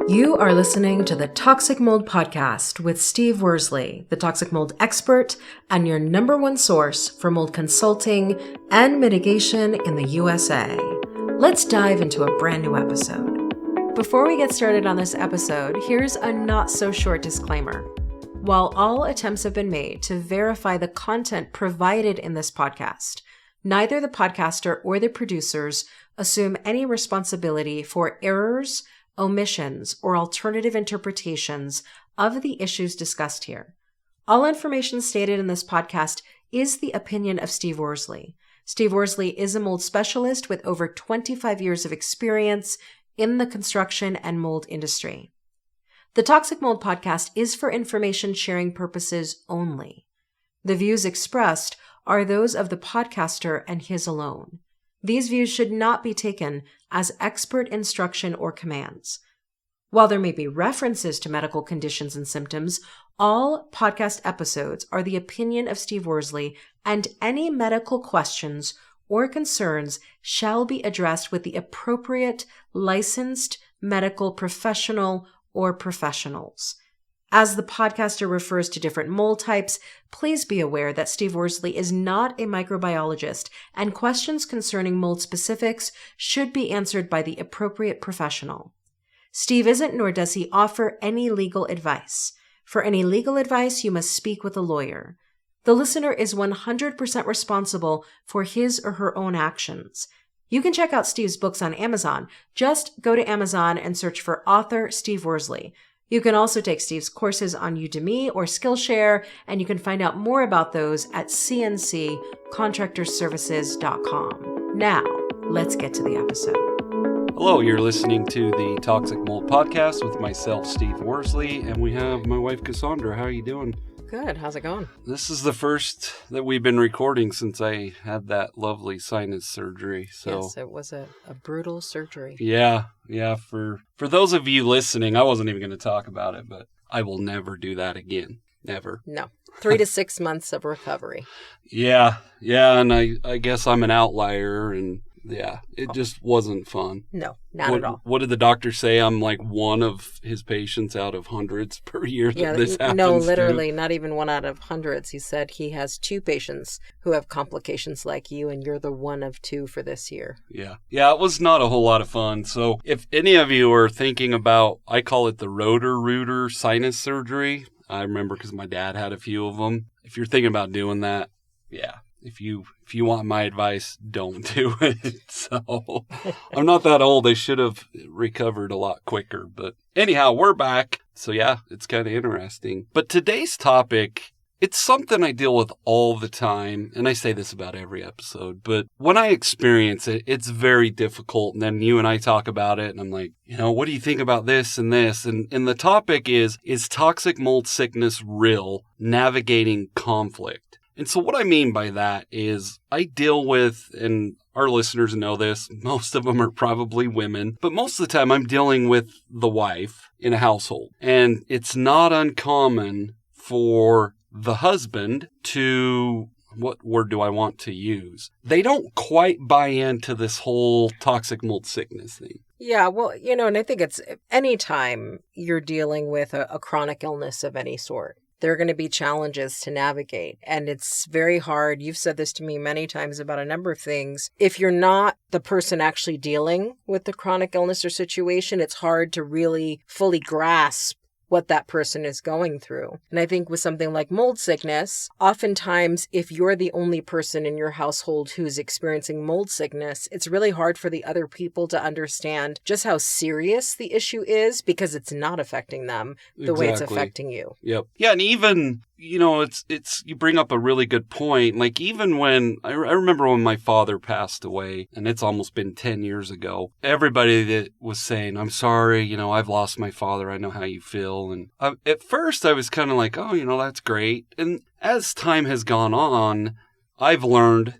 You are listening to the Toxic Mold Podcast with Steve Worsley, the toxic mold expert and your number one source for mold consulting and mitigation in the USA. Let's dive into a brand new episode. Before we get started on this episode, here's a not so short disclaimer. While all attempts have been made to verify the content provided in this podcast, neither the podcaster or the producers assume any responsibility for errors, omissions, or alternative interpretations of the issues discussed here. All information stated in this podcast is the opinion of Steve Worsley. Steve Worsley is a mold specialist with over 25 years of experience in the construction and mold industry. The Toxic Mold Podcast is for information sharing purposes only. The views expressed are those of the podcaster and his alone. These views should not be taken as expert instruction or commands. While there may be references to medical conditions and symptoms, all podcast episodes are the opinion of Steve Worsley, and any medical questions or concerns shall be addressed with the appropriate licensed medical professional or professionals. As the podcaster refers to different mold types, please be aware that Steve Worsley is not a microbiologist, and questions concerning mold specifics should be answered by the appropriate professional. Steve isn't, nor does he offer any legal advice. For any legal advice, you must speak with a lawyer. The listener is 100% responsible for his or her own actions. You can check out Steve's books on Amazon. Just go to Amazon and search for author Steve Worsley. You can also take Steve's courses on Udemy or Skillshare, and you can find out more about those at cnccontractorservices.com. Now, let's get to the episode. Hello, you're listening to the Toxic Mold Podcast with myself, Steve Worsley, and we have my wife, Cassandra. How are you doing? Good. How's it going? This is the first that we've been recording since I had that lovely sinus surgery. So yes, it was a brutal surgery. Yeah. For those of you listening, I wasn't even going to talk about it, but I will never do that again. Never. No. 3 to 6 months of recovery. Yeah, and I guess I'm an outlier, and yeah, it just wasn't fun. No, not at all. What did the doctor say? I'm like one of his patients out of hundreds per year that this happens no, literally, not even one out of hundreds. He said he has 2 patients who have complications like you, and you're the one of 2 for this year. Yeah, it was not a whole lot of fun. So if any of you are thinking about, I call it the rotor-rooter sinus surgery. I remember because my dad had a few of them. If you're thinking about doing that, yeah. If you want my advice, don't do it. So I'm not that old. I should have recovered a lot quicker. But anyhow, we're back. So yeah, it's kind of interesting. But today's topic, it's something I deal with all the time. And I say this about every episode. But when I experience it, it's very difficult. And then you and I talk about it. And I'm like, what do you think about this and this? And the topic is toxic mold sickness real? Navigating conflict. And so what I mean by that is I deal with, and our listeners know this, most of them are probably women, but most of the time I'm dealing with the wife in a household. And it's not uncommon for the husband to, what word do I want to use? They don't quite buy into this whole toxic mold sickness thing. Yeah, well, and I think it's anytime you're dealing with a chronic illness of any sort, there are going to be challenges to navigate. And it's very hard. You've said this to me many times about a number of things. If you're not the person actually dealing with the chronic illness or situation, it's hard to really fully grasp what that person is going through. And I think with something like mold sickness, oftentimes if you're the only person in your household who's experiencing mold sickness, it's really hard for the other people to understand just how serious the issue is because it's not affecting them the way it's affecting you. Yep. Yeah, and even it's you bring up a really good point. Like even when I remember when my father passed away, and it's almost been 10 years ago, everybody that was saying, I'm sorry, I've lost my father. I know how you feel. And at first I was kind of like, oh, that's great. And as time has gone on, I've learned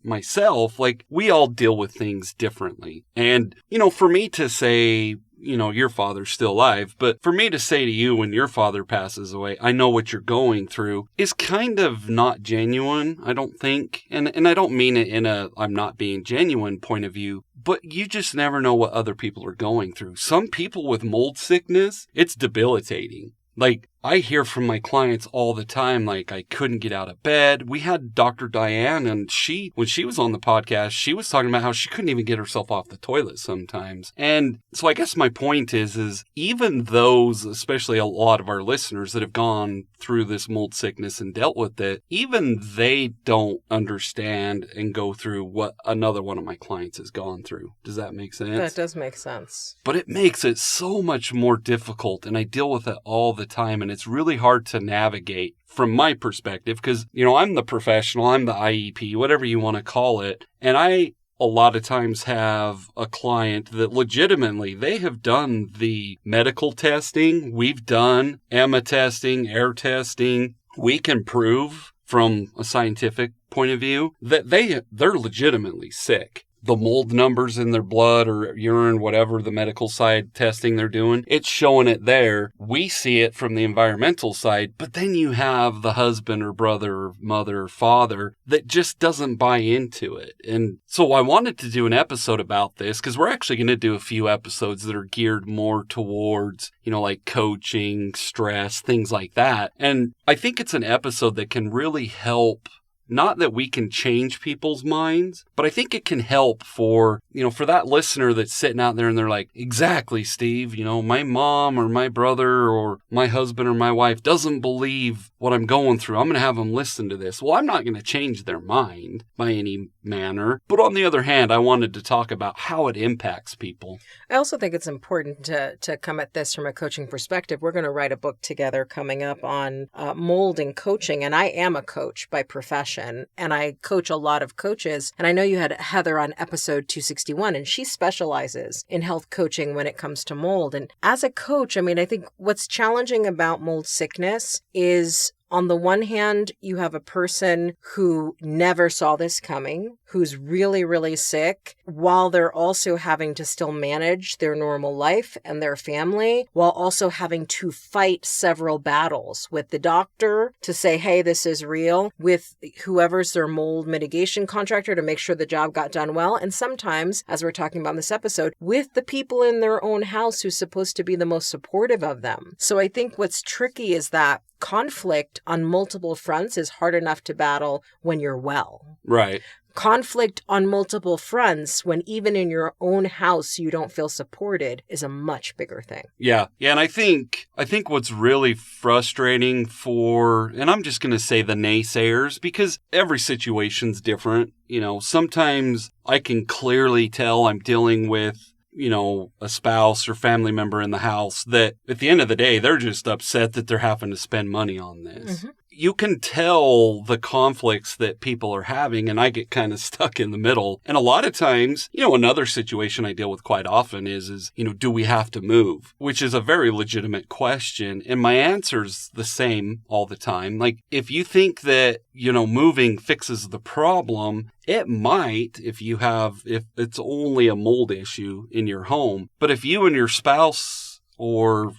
myself, like we all deal with things differently. And, for me to say, your father's still alive. But for me to say to you when your father passes away, I know what you're going through, is kind of not genuine, I don't think. And I don't mean it in a I'm not being genuine point of view, but you just never know what other people are going through. Some people with mold sickness, it's debilitating. Like, I hear from my clients all the time, like, I couldn't get out of bed. We had Dr. Diane, and when she was on the podcast, she was talking about how she couldn't even get herself off the toilet sometimes. And so I guess my point is even those, especially a lot of our listeners that have gone through this mold sickness and dealt with it, even they don't understand and go through what another one of my clients has gone through. Does that make sense? That does make sense. But it makes it so much more difficult, and I deal with it all the time, and it's really hard to navigate from my perspective because, I'm the professional, I'm the IEP, whatever you want to call it. And I, a lot of times, have a client that legitimately, they have done the medical testing. We've done EMA testing, air testing. We can prove from a scientific point of view that they're legitimately sick. The mold numbers in their blood or urine, whatever the medical side testing they're doing, it's showing it there. We see it from the environmental side, but then you have the husband or brother or mother or father that just doesn't buy into it. And so I wanted to do an episode about this because we're actually going to do a few episodes that are geared more towards, like coaching, stress, things like that. And I think it's an episode that can really help. Not that we can change people's minds, but I think it can help for that listener that's sitting out there and they're like, exactly, Steve, my mom or my brother or my husband or my wife doesn't believe what I'm going through. I'm going to have them listen to this. Well, I'm not going to change their mind by any manner. But on the other hand, I wanted to talk about how it impacts people. I also think it's important to come at this from a coaching perspective. We're going to write a book together coming up on mold and coaching. And I am a coach by profession, and I coach a lot of coaches. And I know you had Heather on episode 261, and she specializes in health coaching when it comes to mold. And as a coach, I think what's challenging about mold sickness is, on the one hand, you have a person who never saw this coming, who's really, really sick, while they're also having to still manage their normal life and their family, while also having to fight several battles with the doctor to say, hey, this is real, with whoever's their mold mitigation contractor to make sure the job got done well. And sometimes, as we're talking about in this episode, with the people in their own house who's supposed to be the most supportive of them. So I think what's tricky is that conflict on multiple fronts is hard enough to battle when you're well. Right. Conflict on multiple fronts when even in your own house you don't feel supported is a much bigger thing. Yeah. And I think what's really frustrating and I'm just going to say the naysayers, because every situation's different. Sometimes I can clearly tell I'm dealing with a spouse or family member in the house that at the end of the day, they're just upset that they're having to spend money on this. Mm-hmm. You can tell the conflicts that people are having, and I get kind of stuck in the middle. And a lot of times, another situation I deal with quite often is, do we have to move? Which is a very legitimate question. And my answer's the same all the time. Like, if you think that, moving fixes the problem, it might if it's only a mold issue in your home. But if you and your spouse or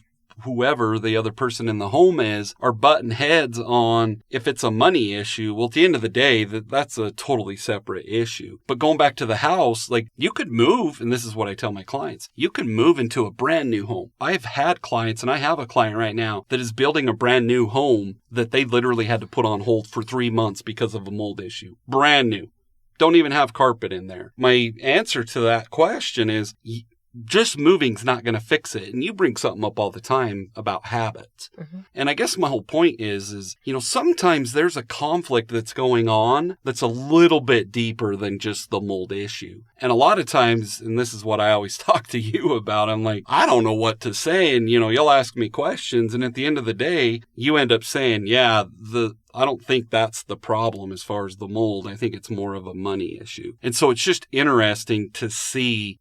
whoever the other person in the home are butting heads on if it's a money issue, well, at the end of the day, that's a totally separate issue. But going back to the house, like, you could move, and this is what I tell my clients, you can move into a brand new home. I've had clients, and I have a client right now that is building a brand new home that they literally had to put on hold for 3 months because of a mold issue. Brand new. Don't even have carpet in there. My answer to that question is, just moving's not going to fix it. And you bring something up all the time about habits. Mm-hmm. And I guess my whole point is, sometimes there's a conflict that's going on that's a little bit deeper than just the mold issue. And a lot of times, and this is what I always talk to you about, I'm like, I don't know what to say. And, you'll ask me questions. And at the end of the day, you end up saying, yeah, I don't think that's the problem as far as the mold. I think it's more of a money issue. And so it's just interesting to see,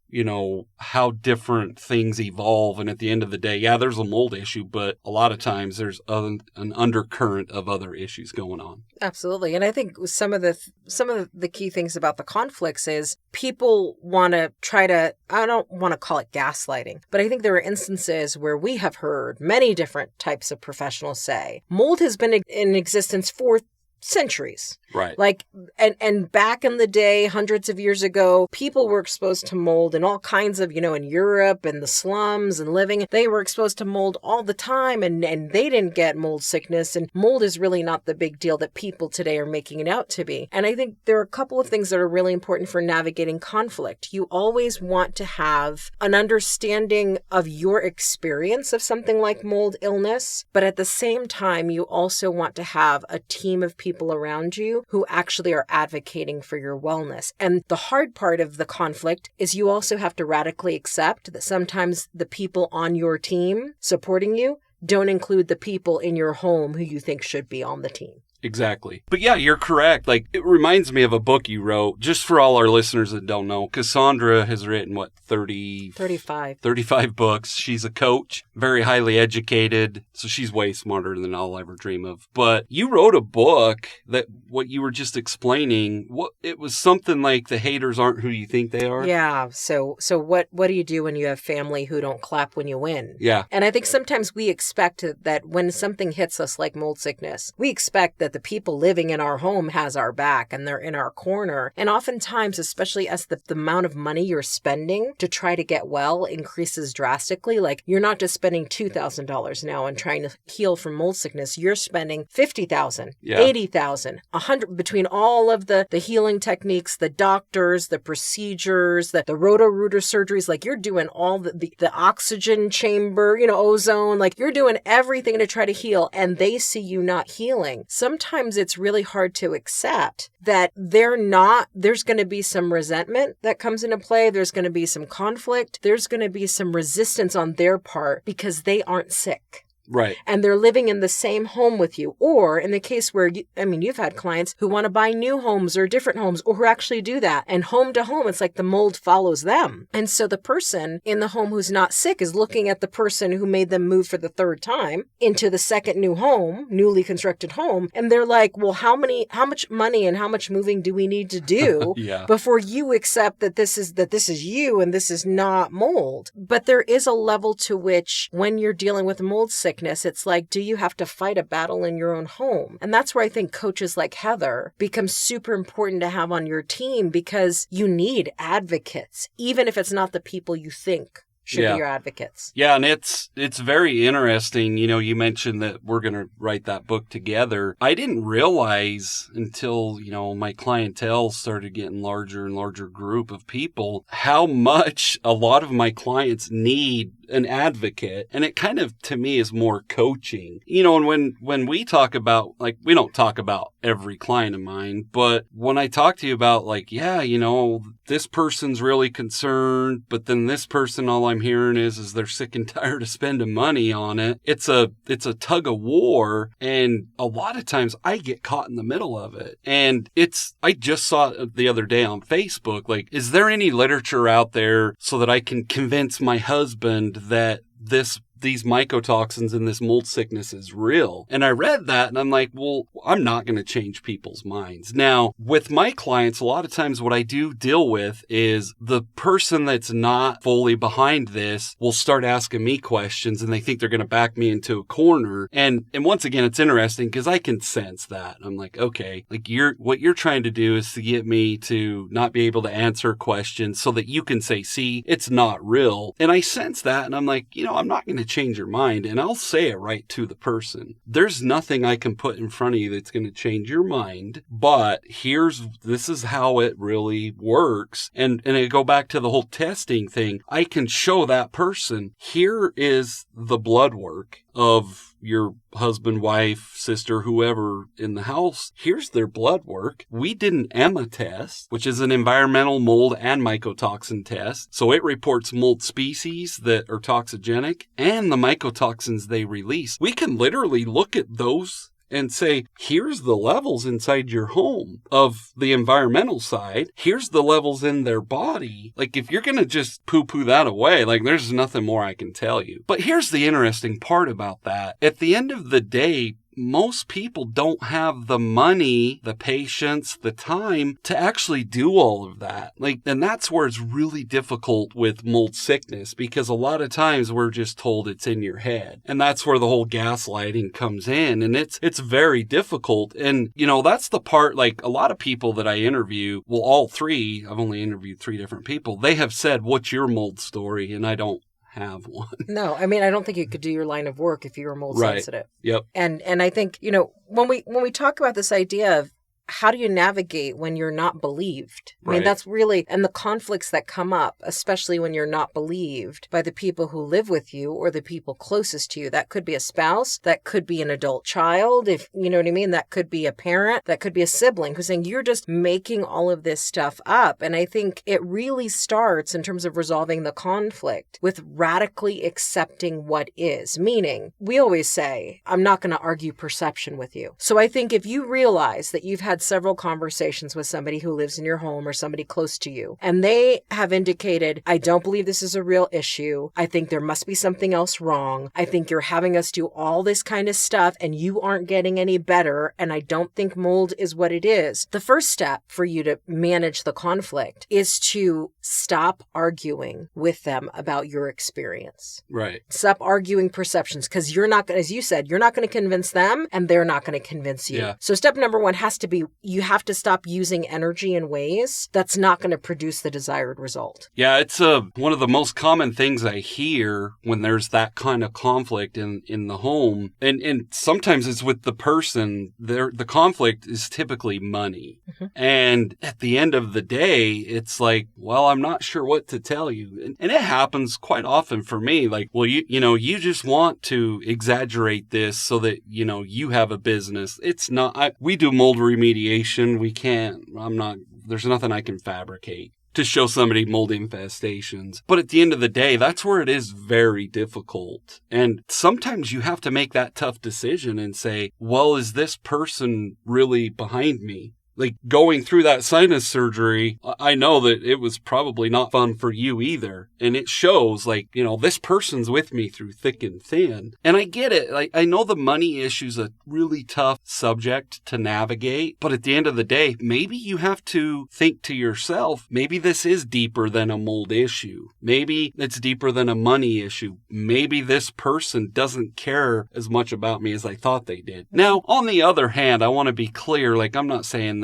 how different things evolve. And at the end of the day, yeah, there's a mold issue, but a lot of times there's an undercurrent of other issues going on. Absolutely. And I think some of the key things about the conflicts is people want to try to, I don't want to call it gaslighting, but I think there are instances where we have heard many different types of professionals say mold has been in existence for centuries. Right. Like, and back in the day, hundreds of years ago, people were exposed to mold and all kinds of, in Europe and the slums and living, they were exposed to mold all the time and they didn't get mold sickness. And mold is really not the big deal that people today are making it out to be. And I think there are a couple of things that are really important for navigating conflict. You always want to have an understanding of your experience of something like mold illness, but at the same time, you also want to have a team of people around you who actually are advocating for your wellness. And the hard part of the conflict is you also have to radically accept that sometimes the people on your team supporting you don't include the people in your home who you think should be on the team. Exactly. But yeah, you're correct. Like, it reminds me of a book you wrote, just for all our listeners that don't know. Cassandra has written, 35 books. She's a coach, very highly educated, so she's way smarter than I'll ever dream of. But you wrote a book that what you were just explaining, it was something like the haters aren't who you think they are. Yeah. So what do you do when you have family who don't clap when you win? Yeah. And I think sometimes we expect that when something hits us like mold sickness, we expect that the people living in our home has our back and they're in our corner. And oftentimes, especially as the amount of money you're spending to try to get well increases drastically, like you're not just spending $2,000 now and trying to heal from mold sickness, you're spending $50,000, $80,000, $100,000 between all of the healing techniques, the doctors, the procedures, the roto-rooter surgeries, like you're doing all the oxygen chamber, ozone, like you're doing everything to try to heal and they see you not healing. Sometimes it's really hard to accept that there's going to be some resentment that comes into play. There's going to be some conflict. There's going to be some resistance on their part because they aren't sick. Right. And they're living in the same home with you. Or in the case where, you've had clients who want to buy new homes or different homes or who actually do that. And home to home, it's like the mold follows them. And so the person in the home who's not sick is looking at the person who made them move for the third time into the second new home, newly constructed home. And they're like, well, how much money and how much moving do we need to do before you accept that this is you and this is not mold? But there is a level to which when you're dealing with mold sickness, it's like, do you have to fight a battle in your own home? And that's where I think coaches like Heather become super important to have on your team because you need advocates, even if it's not the people you think should be your advocates. Yeah, and it's very interesting. You mentioned that we're going to write that book together. I didn't realize until, my clientele started getting larger and larger group of people, how much a lot of my clients need an advocate. And it kind of, to me, is more coaching. And when we talk about, like, we don't talk about every client of mine, but when I talk to you about, like, this person's really concerned, but then this person, all I'm hearing is they're sick and tired of spending money on it. It's a tug of war. And a lot of times I get caught in the middle of it. And I just saw it the other day on Facebook, like, is there any literature out there so that I can convince my husband that these mycotoxins and this mold sickness is real? And I read that and I'm like, well, I'm not going to change people's minds. Now, with my clients, a lot of times what I do deal with is the person that's not fully behind this will start asking me questions and they think they're going to back me into a corner. And once again, it's interesting because I can sense that. I'm like, okay, like what you're trying to do is to get me to not be able to answer questions so that you can say, see, it's not real. And I sense that and I'm like, I'm not going to change your mind, and I'll say it right to the person. There's nothing I can put in front of you that's going to change your mind, but this is how it really works. And I go back to the whole testing thing. I can show that person, here is the blood work of your husband, wife, sister, whoever in the house. Here's their blood work. We did an EMA test, which is an environmental mold and mycotoxin test. So it reports mold species that are toxigenic and the mycotoxins they release. We can literally look at those and say, here's the levels inside your home of the environmental side. Here's the levels in their body. Like, if you're going to just poo-poo that away, like, there's nothing more I can tell you. But here's the interesting part about that. At the end of the day, most people don't have the money, the patience, the time to actually do all of that. Like, and that's where it's really difficult with mold sickness, because a lot of times we're just told it's in your head. And that's where the whole gaslighting comes in. And it's very difficult. And, you know, that's the part, like, a lot of people that I interview, well, all three, I've only interviewed 3 different people, they have said, what's your mold story? And I don't have one. No, I mean, I don't think you could do your line of work if you were mold sensitive. Yep. And I think, you know, when we talk about this idea of how do you navigate when you're not believed? I mean, that's really, and the conflicts that come up, especially when you're not believed by the people who live with you or the people closest to you. That could be a spouse, that could be an adult child, if you know what I mean, that could be a parent, that could be a sibling who's saying, you're just making all of this stuff up. And I think it really starts in terms of resolving the conflict with radically accepting what is. Meaning, we always say, I'm not going to argue perception with you. So I think if you realize that you've had several conversations with somebody who lives in your home or somebody close to you, and they have indicated, I don't believe this is a real issue. I think there must be something else wrong. I think you're having us do all this kind of stuff and you aren't getting any better. And I don't think mold is what it is. The first step for you to manage the conflict is to stop arguing with them about your experience. Right. Stop arguing perceptions, because you're not going, as you said, you're not going to convince them and they're not going to convince you. Yeah. So step number 1 has to be, you have to stop using energy in ways that's not going to produce the desired result. Yeah, it's one of the most common things I hear when there's that kind of conflict in the home. And sometimes it's with the person. The conflict is typically money. Mm-hmm. And at the end of the day, it's like, well, I'm not sure what to tell you. And it happens quite often for me. Like, well, you just want to exaggerate this so that, you have a business. It's not, we do mold remediation. There's nothing I can fabricate to show somebody mold infestations. But at the end of the day, that's where it is very difficult. And sometimes you have to make that tough decision and say, well, is this person really behind me? Like, going through that sinus surgery, I know that it was probably not fun for you either. And it shows, like, this person's with me through thick and thin. And I get it. Like, I know the money issue's a really tough subject to navigate. But at the end of the day, maybe you have to think to yourself, maybe this is deeper than a mold issue. Maybe it's deeper than a money issue. Maybe this person doesn't care as much about me as I thought they did. Now, on the other hand, I want to be clear. Like, I'm not saying that,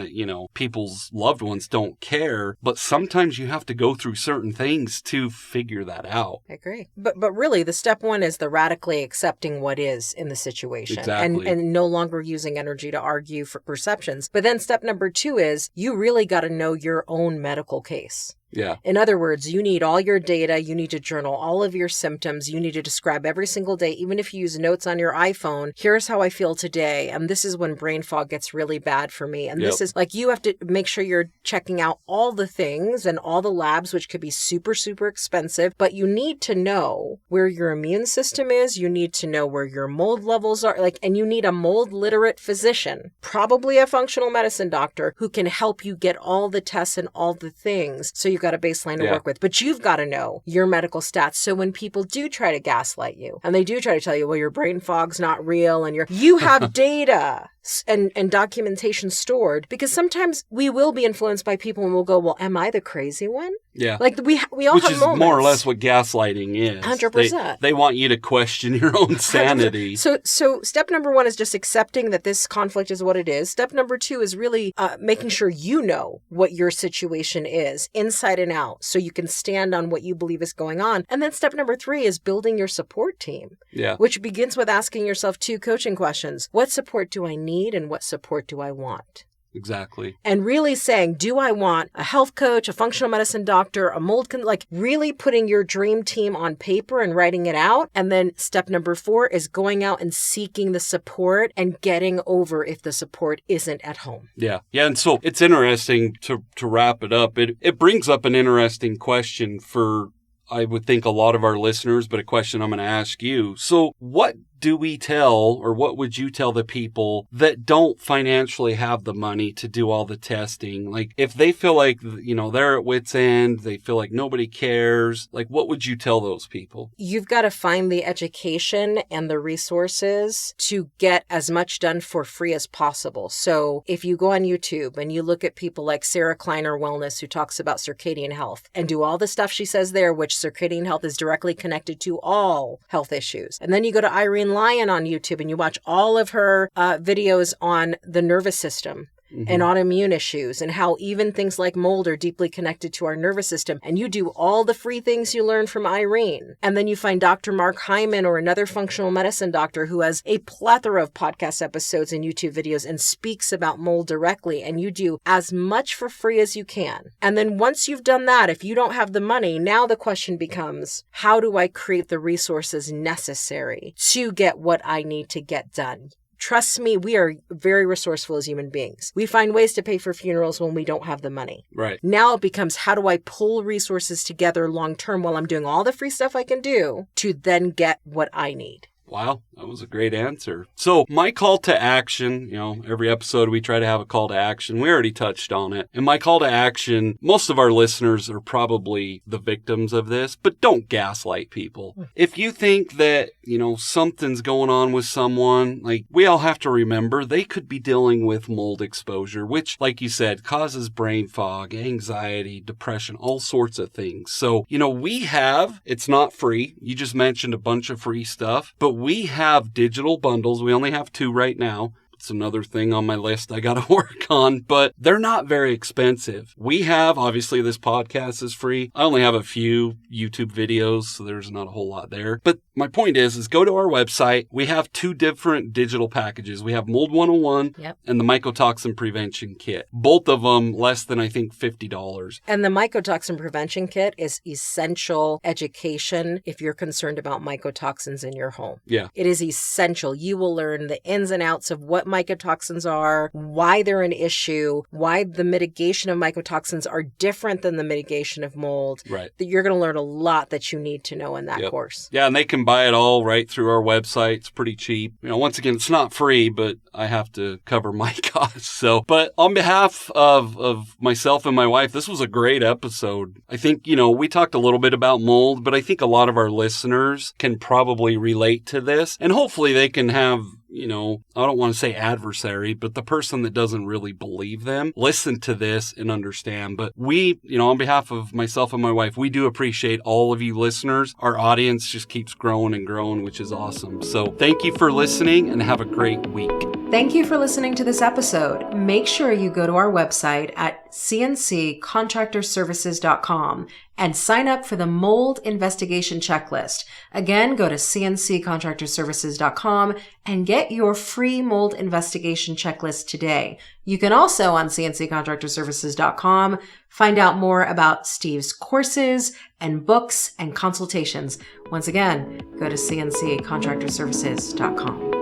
people's loved ones don't care, but sometimes you have to go through certain things to figure that out. I agree. But really, the step 1 is the radically accepting what is in the situation. Exactly. And no longer using energy to argue for perceptions. But then step number 2 is you really got to know your own medical case. Yeah. In other words, you need all your data. You need to journal all of your symptoms. You need to describe every single day, even if you use notes on your iPhone. Here's how I feel today. And this is when brain fog gets really bad for me. And this is like, you have to make sure you're checking out all the things and all the labs, which could be super, super expensive. But you need to know where your immune system is. You need to know where your mold levels are. And you need a mold literate physician, probably a functional medicine doctor, who can help you get all the tests and all the things. So you've got a baseline to work with, but you've got to know your medical stats. So when people do try to gaslight you and they do try to tell you, well, your brain fog's not real and you have data and documentation stored, because sometimes we will be influenced by people and we'll go, well, am I the crazy one? Yeah. Like we all Which have moments. Which is more or less what gaslighting is. 100%. They want you to question your own sanity. 100%. So step number 1 is just accepting that this conflict is what it is. Step number 2 is really making sure you know what your situation is inside and out, so you can stand on what you believe is going on. And then step number 3 is building your support team. Yeah. Which begins with asking yourself 2 coaching questions. What support do I need and what support do I want? Exactly. And really saying, do I want a health coach, a functional medicine doctor, a mold, like really putting your dream team on paper and writing it out. And then step number 4 is going out and seeking the support and getting over if the support isn't at home. Yeah. Yeah. And so it's interesting to wrap it up. It brings up an interesting question for, I would think, a lot of our listeners, but a question I'm going to ask you. So what do we tell, or what would you tell the people that don't financially have the money to do all the testing? Like, if they feel like, they're at wit's end, they feel like nobody cares, like, what would you tell those people? You've got to find the education and the resources to get as much done for free as possible. So if you go on YouTube and you look at people like Sarah Kleiner Wellness, who talks about circadian health and do all the stuff she says there, which circadian health is directly connected to all health issues. And then you go to Irene Lyon on YouTube and you watch all of her videos on the nervous system. And autoimmune issues, and how even things like mold are deeply connected to our nervous system. And you do all the free things you learn from Irene. And then you find Dr. Mark Hyman or another functional medicine doctor who has a plethora of podcast episodes and YouTube videos and speaks about mold directly. And you do as much for free as you can. And then once you've done that, if you don't have the money, now the question becomes, how do I create the resources necessary to get what I need to get done? Trust me, we are very resourceful as human beings. We find ways to pay for funerals when we don't have the money. Right. Now it becomes, how do I pull resources together long term while I'm doing all the free stuff I can do to then get what I need? Wow, that was a great answer. So my call to action, every episode we try to have a call to action. We already touched on it. And my call to action, most of our listeners are probably the victims of this, but don't gaslight people. If you think that, something's going on with someone, like, we all have to remember they could be dealing with mold exposure, which, like you said, causes brain fog, anxiety, depression, all sorts of things. So, it's not free. You just mentioned a bunch of free stuff, but we have digital bundles. We only have 2 right now. It's another thing on my list I got to work on, but they're not very expensive. We have, obviously, this podcast is free. I only have a few YouTube videos, so there's not a whole lot there. But my point is go to our website. We have 2 different digital packages. We have Mold 101 and the Mycotoxin Prevention Kit. Both of them less than, I think, $50. And the Mycotoxin Prevention Kit is essential education if you're concerned about mycotoxins in your home. Yeah. It is essential. You will learn the ins and outs of what mycotoxins are, why they're an issue, why the mitigation of mycotoxins are different than the mitigation of mold. Right. That you're going to learn a lot that you need to know in that course. Yeah, and they can buy it all right through our website. It's pretty cheap. Once again, it's not free, but I have to cover my costs. So, but on behalf of myself and my wife, this was a great episode. I think, we talked a little bit about mold, but I think a lot of our listeners can probably relate to this, and hopefully they can have, I don't want to say adversary, but the person that doesn't really believe them, listen to this and understand. But we, on behalf of myself and my wife, we do appreciate all of you listeners. Our audience just keeps growing and growing, which is awesome. So thank you for listening and have a great week. Thank you for listening to this episode. Make sure you go to our website at cnccontractorservices.com and sign up for the mold investigation checklist. Again, go to cnccontractorservices.com and get your free mold investigation checklist today. You can also, on cnccontractorservices.com, find out more about Steve's courses and books and consultations. Once again, go to cnccontractorservices.com.